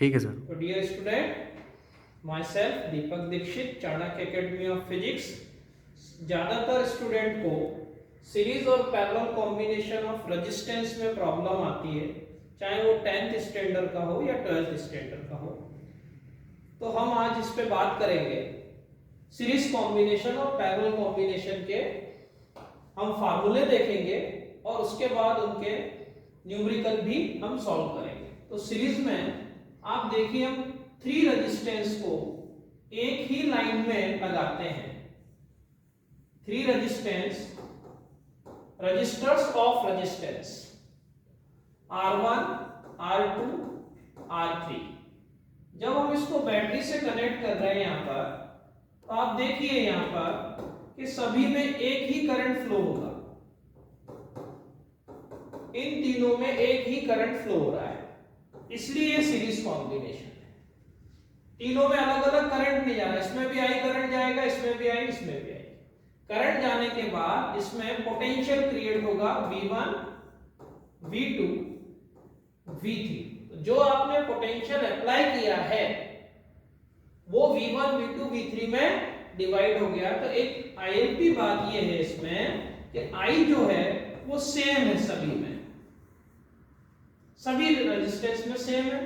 ठीक है सर। तो dear student, myself Deepak Dikshit, Chanakya academy of physics. ज्यादातर स्टूडेंट को सीरीज और पैरेलल कॉम्बिनेशन ऑफ रेजिस्टेंस में प्रॉब्लम आती है, चाहे वो 10th स्टैंडर्ड का हो या 12th स्टैंडर्ड का हो। तो हम आज इस पे बात करेंगे सीरीज कॉम्बिनेशन और पैरेलल कॉम्बिनेशन के हम फार्मूले देखेंगे और उसके बाद उनके न्यूमेरिकल भी हम सॉल्व करेंगे। तो सीरीज में आप देखिए, हम 3 रेजिस्टेंस को एक ही लाइन में लगाते हैं। 3 resistors of resistance R1, R2, R3। जब हम इसको बैटरी से कनेक्ट कर रहे हैं यहाँ पर, तो आप देखिए यहाँ पर कि सभी में एक ही करंट फ्लो होगा। इन तीनों में एक ही करंट फ्लो हो रहा है, इसलिए ये सीरीज कॉम्बिनेशन है। तीनों में अलग अलग करंट नहीं जा रहा, इसमें भी आई करंट जाएगा, इसमें भी आई, इसमें भी आई। करंट जाने के बाद इसमें पोटेंशियल क्रिएट होगा V1, V2, V3। जो आपने पोटेंशियल अप्लाई किया है वो V1, V2, V3 में डिवाइड हो गया। तो एक IMP बात ये है इसमें कि I जो है वो सेम है सभी में, सभी रेजिस्टेंस में सेम है।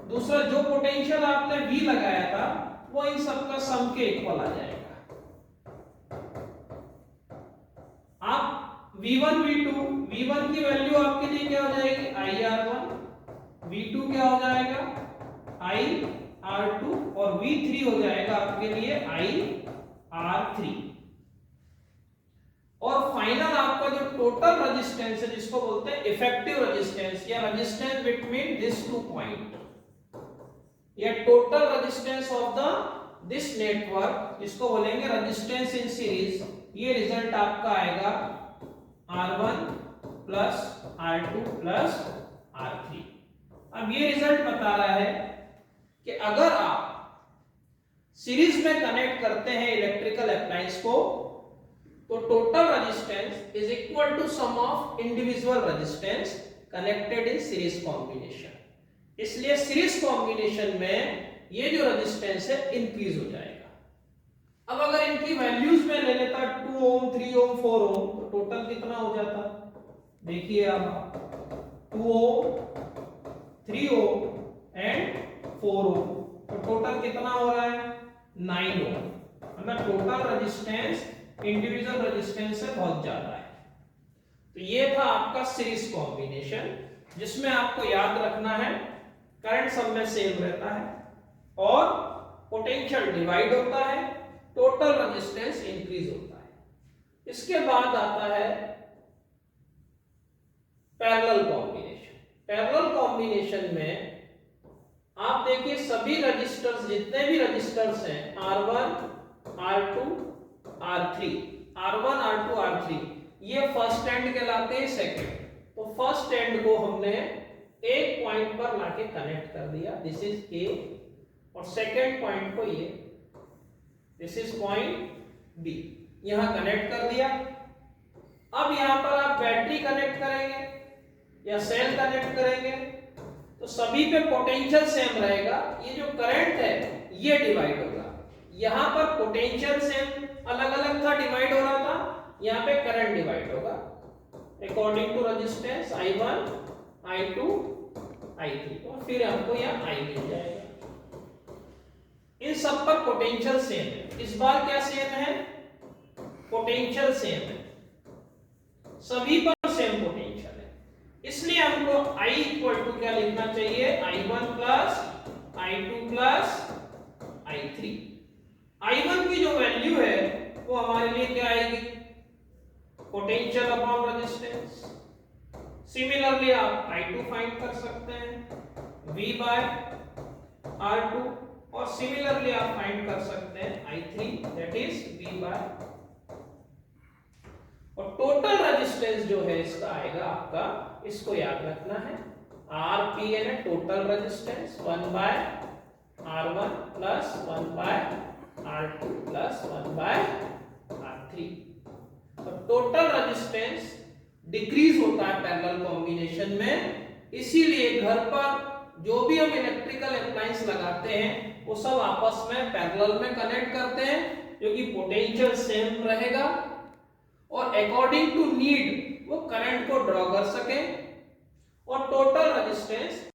दूसरा, जो पोटेंशियल आपने V लगाया था वो इन सबका सम के इक्वल आ जाएगा। आप V1, V2, V1 की वैल्यू आपके लिए क्या हो जाएगी? IR1। V2 क्या हो जाएगा? IR2। और V3 हो जाएगा आपके लिए IR3। और फाइनल आपका जो टोटल रेजिस्टेंस है, जिसको बोलते हैं इफेक्टिव रेजिस्टेंस या resistance between this two point, या total resistance of the this network, जिसको बोलेंगे रेजिस्टेंस इन सीरीज। ये रिजल्ट आपका आएगा R1 plus R2 plus R3। अब ये रिजल्ट बता रहा है कि अगर आप सीरीज में कनेक्ट करते हैं इलेक्ट्रिकल अप्लायंस को, तो total resistance is equal to sum of individual resistance connected in series combination. इसलिए सीरीज कॉम्बिनेशन में ये जो रेजिस्टेंस है इंक्रीज हो जाएगा। अब अगर इनकी वैल्यूज में ले लेता 2 ओम, 3 ओम, 4 ओम, तो टोटल कितना हो जाता? देखिए अब 2 ओम, 3 ओम एंड 4 ओम, तो टोटल कितना हो रहा है? 9 ओम। मतलब टोटल रेजिस्टेंस इंडिविजुअल रेजिस्टेंस से बहुत ज्यादा है। तो ये था आपका सीरीज कॉम्बिनेशन, जिसमें आपको याद रखना है करंट सब में सेम रहता है और पोटेंशियल डिवाइड होता है, टोटल रेजिस्टेंस इंक्रीज होता है। इसके बाद आता है पैरेलल कॉम्बिनेशन। पैरेलल कॉम्बिनेशन में आप देखिए, सभी रजिस्टर्स, जितने भी रजिस्टर्स हैं R1, R2, R3, R1, R2, R3, ये फर्स्ट एंड कहलाते हैं। सेकंड, तो फर्स्ट एंड को हमने एक पॉइंट पर लाके कनेक्ट कर दिया, दिस इज A, और सेकंड पॉइंट को ये, दिस इज पॉइंट B, यहां कनेक्ट कर दिया। अब यहां पर आप बैटरी कनेक्ट करेंगे या सेल कनेक्ट करेंगे, तो सभी पे पोटेंशियल सेम रहेगा। ये जो करंट है ये डिवाइड होगा। यहां पर पोटेंशियल सेम अलग अलग था, डिवाइड हो रहा था, यहां पे करंट डिवाइड होगा according to resistance I1, I2, I3, और फिर हमको यहां I मिल जाएगा। इन सब पर पोटेंशियल सेम है। इस बार क्या सेम है? पोटेंशियल सेम है, सभी पर सेम पोटेंशियल है। इसलिए हमको I इक्वल टू क्या लिखना चाहिए? I1 plus I2 plus I3। I1 की जो वैल्यू है वो हमारे लिए क्या आएगी? Potential upon resistance. सिमिलरली आप I2 फाइंड कर सकते हैं V बाय R2, और सिमिलरली आप फाइंड कर सकते हैं I3, that is V by. और टोटल रेजिस्टेंस जो है इसका आएगा आपका, इसको याद रखना है, RP यानी total resistance 1 by R1 plus 1 by R2 plus 1 by R3। तो टोटल रेजिस्टेंस डिक्रीज होता है पैरेलल कॉम्बिनेशन में, इसीलिए घर पर जो भी हम इलेक्ट्रिकल अप्लायंस लगाते हैं वो सब आपस में पैरेलल में कनेक्ट करते हैं, क्योंकि पोटेंशियल सेम रहेगा और अकॉर्डिंग टू नीड वो करंट को ड्रॉ कर सके और टोटल रेजिस्टेंस